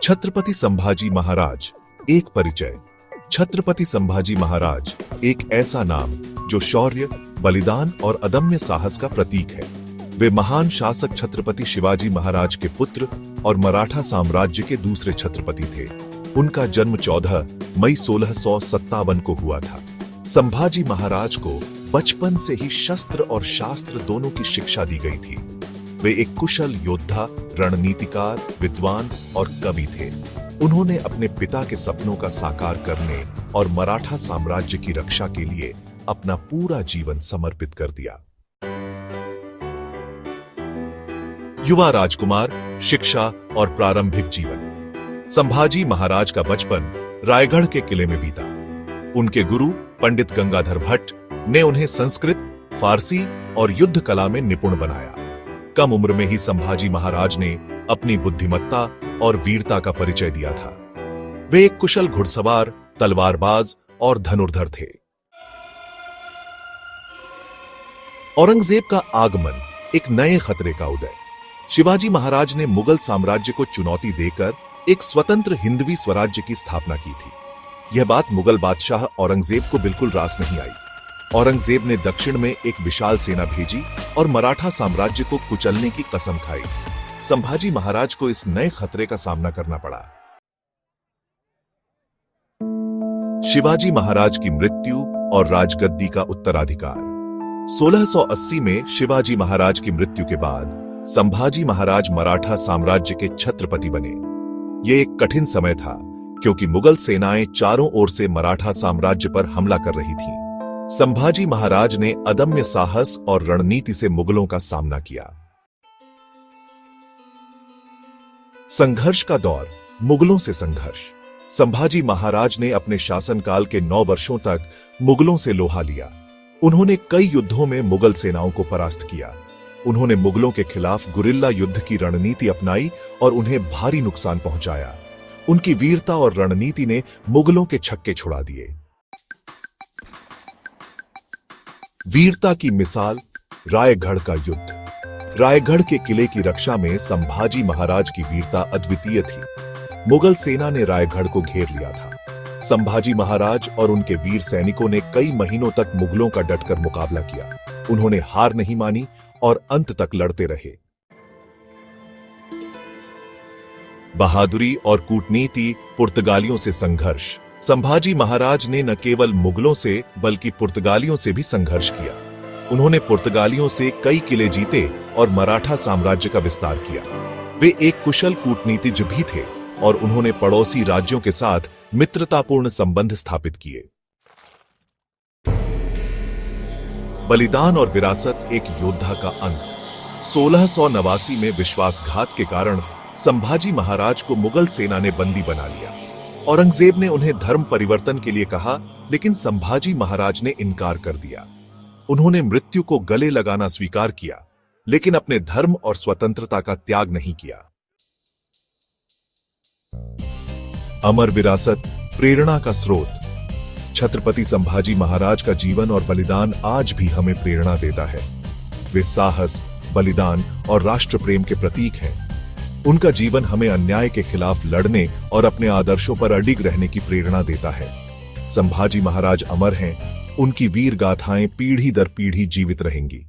छत्रपति संभाजी महाराज, एक परिचय। छत्रपति संभाजी महाराज एक ऐसा नाम जो शौर्य, बलिदान और अदम्य साहस का प्रतीक है। वे महान शासक छत्रपति शिवाजी महाराज के पुत्र और मराठा साम्राज्य के दूसरे छत्रपति थे। उनका जन्म 14 मई 1657 को हुआ था। संभाजी महाराज को बचपन से ही शस्त्र और शास्त्र दोनों की शिक्षा दी गई थी। वे एक कुशल योद्धा, रणनीतिकार, विद्वान और कवि थे। उन्होंने अपने पिता के सपनों का साकार करने और मराठा साम्राज्य की रक्षा के लिए अपना पूरा जीवन समर्पित कर दिया। युवा राजकुमार, शिक्षा और प्रारंभिक जीवन। संभाजी महाराज का बचपन रायगढ़ के किले में बीता। उनके गुरु पंडित गंगाधर भट्ट ने उन्हें संस्कृत, फारसी और युद्ध कला में निपुण बनाया। कम उम्र में ही संभाजी महाराज ने अपनी बुद्धिमत्ता और वीरता का परिचय दिया था। वे एक कुशल घुड़सवार, तलवारबाज और धनुर्धर थे। औरंगजेब का आगमन, एक नए खतरे का उदय। शिवाजी महाराज ने मुगल साम्राज्य को चुनौती देकर एक स्वतंत्र हिंदवी स्वराज्य की स्थापना की थी। यह बात मुगल बादशाह औरंगजेब को बिल्कुल रास नहीं आई। औरंगजेब ने दक्षिण में एक विशाल सेना भेजी और मराठा साम्राज्य को कुचलने की कसम खाई। संभाजी महाराज को इस नए खतरे का सामना करना पड़ा। शिवाजी महाराज की मृत्यु और राजगद्दी का उत्तराधिकार। 1680 में शिवाजी महाराज की मृत्यु के बाद संभाजी महाराज मराठा साम्राज्य के छत्रपति बने। यह एक कठिन समय था क्योंकि मुगल सेनाएं चारों ओर से मराठा साम्राज्य पर हमला कर रही थीं। संभाजी महाराज ने अदम्य साहस और रणनीति से मुगलों का सामना किया। संघर्ष का दौर, मुगलों से संघर्ष। संभाजी महाराज ने अपने शासनकाल के 9 वर्षों तक मुगलों से लोहा लिया। उन्होंने कई युद्धों में मुगल सेनाओं को परास्त किया। उन्होंने मुगलों के खिलाफ गुरिल्ला युद्ध की रणनीति अपनाई और उन्हें भारी नुकसान पहुंचाया। उनकी वीरता और रणनीति ने मुगलों के छक्के छुड़ा दिए। वीरता की मिसाल, रायगढ़ का युद्ध। रायगढ़ के किले की रक्षा में संभाजी महाराज की वीरता अद्वितीय थी। मुगल सेना ने रायगढ़ को घेर लिया था। संभाजी महाराज और उनके वीर सैनिकों ने कई महीनों तक मुगलों का डटकर मुकाबला किया। उन्होंने हार नहीं मानी और अंत तक लड़ते रहे। बहादुरी और कूटनीति, पुर्तगालियों से संघर्ष। संभाजी महाराज ने न केवल मुगलों से बल्कि पुर्तगालियों से भी संघर्ष किया। उन्होंने पुर्तगालियों से कई किले जीते और मराठा साम्राज्य का विस्तार किया। वे एक कुशल कूटनीतिज्ञ भी थे और उन्होंने पड़ोसी राज्यों के साथ मित्रतापूर्ण संबंध स्थापित किए। बलिदान और विरासत, एक योद्धा का अंत। 1689 में विश्वासघात के कारण संभाजी महाराज को मुगल सेना ने बंदी बना लिया। औरंगजेब ने उन्हें धर्म परिवर्तन के लिए कहा, लेकिन संभाजी महाराज ने इनकार कर दिया। उन्होंने मृत्यु को गले लगाना स्वीकार किया, लेकिन अपने धर्म और स्वतंत्रता का त्याग नहीं किया। अमर विरासत, प्रेरणा का स्रोत। छत्रपति संभाजी महाराज का जीवन और बलिदान आज भी हमें प्रेरणा देता है। वे साहस, बलिदान और राष्ट्र प्रेम के प्रतीक हैं। उनका जीवन हमें अन्याय के खिलाफ लड़ने और अपने आदर्शों पर अडिग रहने की प्रेरणा देता है। संभाजी महाराज अमर हैं, उनकी वीर गाथाएं पीढ़ी दर पीढ़ी जीवित रहेंगी।